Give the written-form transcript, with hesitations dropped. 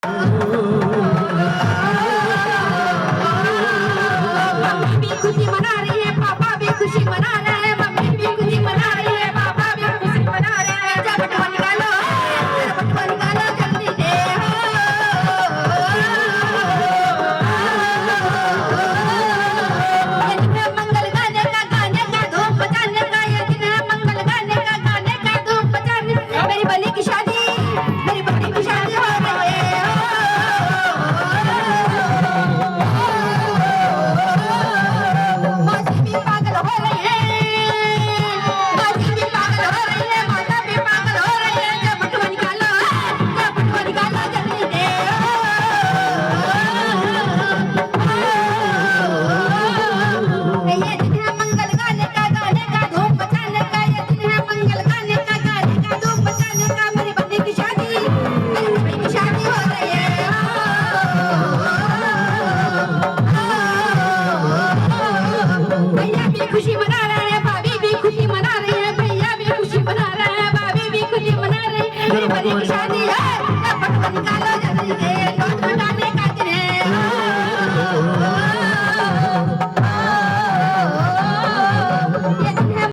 Mummy भी खुशी मना रही है, पापा भी खुशी मना रहे हैं। मम्मी भी खुशी मना रही है, पापा भी खुशी मना रहे हैं। जब बटुआ निकालो, बटुआ निकालो जल्दी से। ये दिन है मंगल गाने का धूम मचाने का। ये दिन है मंगल गाने का धूम मचाने का। मेरी बली की शादी, मेरी बली की शादी हो रही है। मौसी भी पागल हो रही है, मौसी भी पागल हो रही है, माता भी पागल हो रही है। जब बटुआ निकालो जल्दी से। ये दिन है मंगल गाने का धूम मचाने का। ये दिन है मंगल गाने का धूम मचाने का। मेरी बहन की शादी, मेरी बहन की शादी हो रही है। भैया भी खुशी मना रहे हैं, भाभी भी खुशी मना रही है। भैया भी खुशी मना रहे हैं, भाभी भी खुशी मना रही है। मेरी बहन की शादी है, जब बटुआ निकालो जल्दी से।